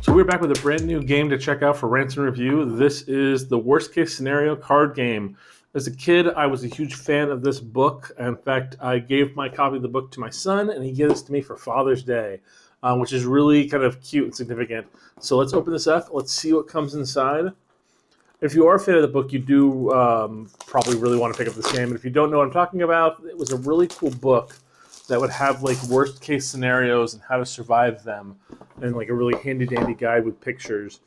So we're back with a brand new game to check out for Rants and Review. This is the worst case scenario card game. As a kid, I was a huge fan of this book. In fact, I gave my copy of the book to my son, and he gave this to me for Father's Day, which is really kind of cute and significant. So let's open this up. Let's see what comes inside. If you are a fan of the book, you do probably really want to pick up this game. And if you don't know what I'm talking about, it was a really cool book that would have like worst case scenarios and how to survive them, and like a really handy dandy guide with pictures.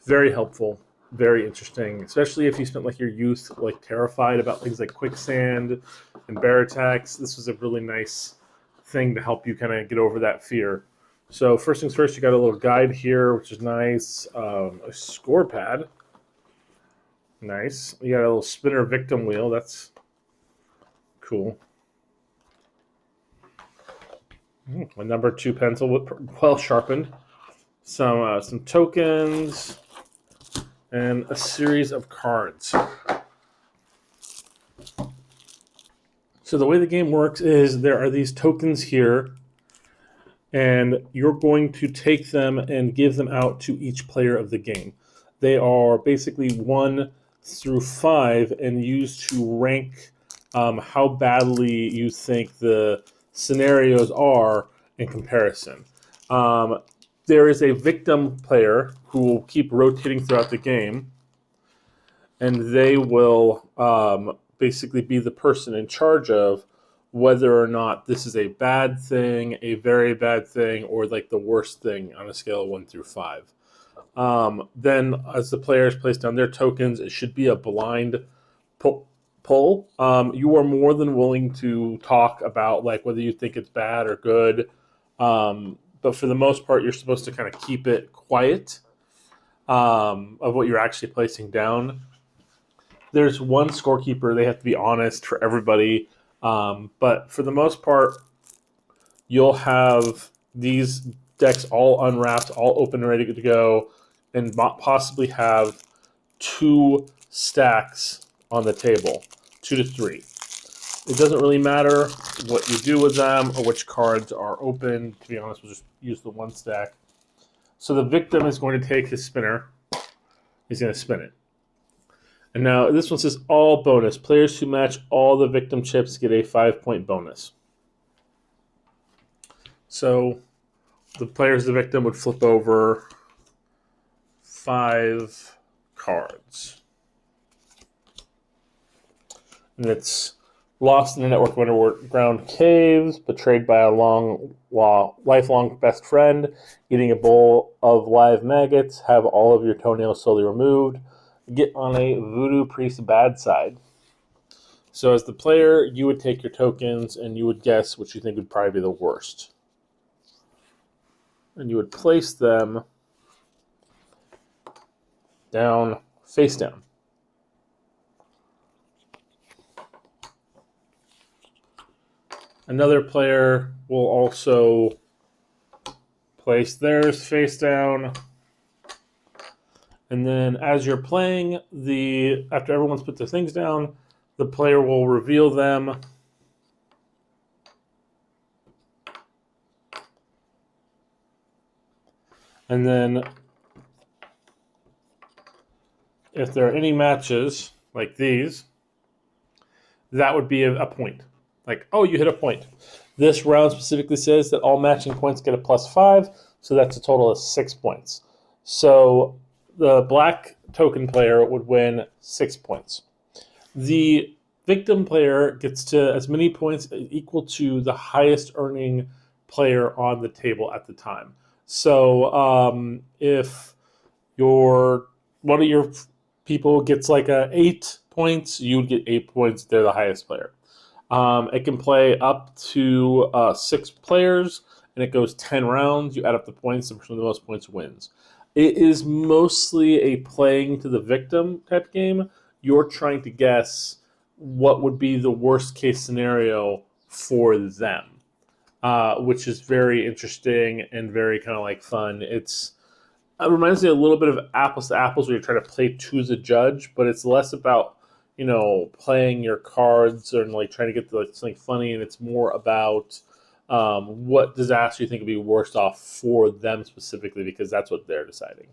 Very helpful, very interesting, especially if you spent like your youth like terrified about things like quicksand and bear attacks. This was a really nice thing to help you kind of get over that fear. So first things first, you got a little guide here, which is nice. A score pad. Nice. You got a little spinner victim wheel. That's cool. A number 2 pencil, well sharpened. Some tokens, and a series of cards. So the way the game works is there are these tokens here, and you're going to take them and give them out to each player of the game. They are basically 1 through 5 and used to rank how badly you think the scenarios are in comparison. There is a victim player who will keep rotating throughout the game, and they will basically be the person in charge of whether or not this is a bad thing, a very bad thing, or like the worst thing on a scale of 1 through 5. Then as the players place down their tokens, it should be a blind pull. You are more than willing to talk about like whether you think it's bad or good, but for the most part, you're supposed to kind of keep it quiet of what you're actually placing down. There's one scorekeeper. They have to be honest for everybody, but for the most part, you'll have these decks all unwrapped, all open and ready to go, and possibly have 2 stacks on the table, 2 to 3. It doesn't really matter what you do with them or which cards are open. To be honest, we'll just use the 1 stack. So the victim is going to take his spinner. He's going to spin it. And now this one says all bonus. Players who match all the victim chips get a 5-point bonus. So the players, the victim, would flip over 5 cards. And it's lost in a network of underground caves, betrayed by a lifelong best friend, eating a bowl of live maggots, have all of your toenails slowly removed, get on a voodoo priest bad side. So as the player, you would take your tokens and you would guess what you think would probably be the worst. And you would place them down, face down. Another player will also place theirs face down. And then as you're playing, after everyone's put their things down, the player will reveal them. And then if there are any matches like these, that would be a point. Like, oh, you hit a point. This round specifically says that all matching points get a +5, so that's a total of 6 points. So the black token player would win 6 points. The victim player gets to as many points equal to the highest earning player on the table at the time. So if one of your people gets like 8 points, you would get 8 points. They're the highest player. It can play up to 6 players, and it goes 10 rounds. You add up the points, and the most points wins. It is mostly a playing to the victim type game. You're trying to guess what would be the worst case scenario for them, which is very interesting and very kind of like fun. It reminds me a little bit of apples to apples, where you're trying to play to the judge, but it's less about playing your cards and like trying to get to like something funny, and it's more about what disaster you think would be worst off for them specifically, because that's what they're deciding.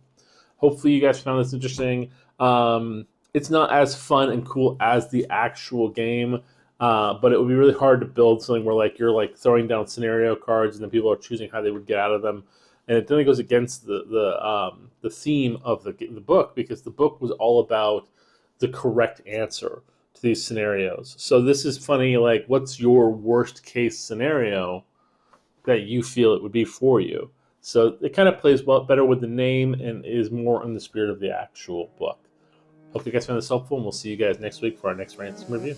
Hopefully you guys found this interesting. It's not as fun and cool as the actual game, but it would be really hard to build something where like you're like throwing down scenario cards and then people are choosing how they would get out of them, and it really goes against the theme of the book, because the book was all about the correct answer to these scenarios. So this is funny. Like, what's your worst case scenario that you feel it would be for you? So it kind of plays better with the name and is more in the spirit of the actual book. Hope you guys found this helpful, and we'll see you guys next week for our next Rants review.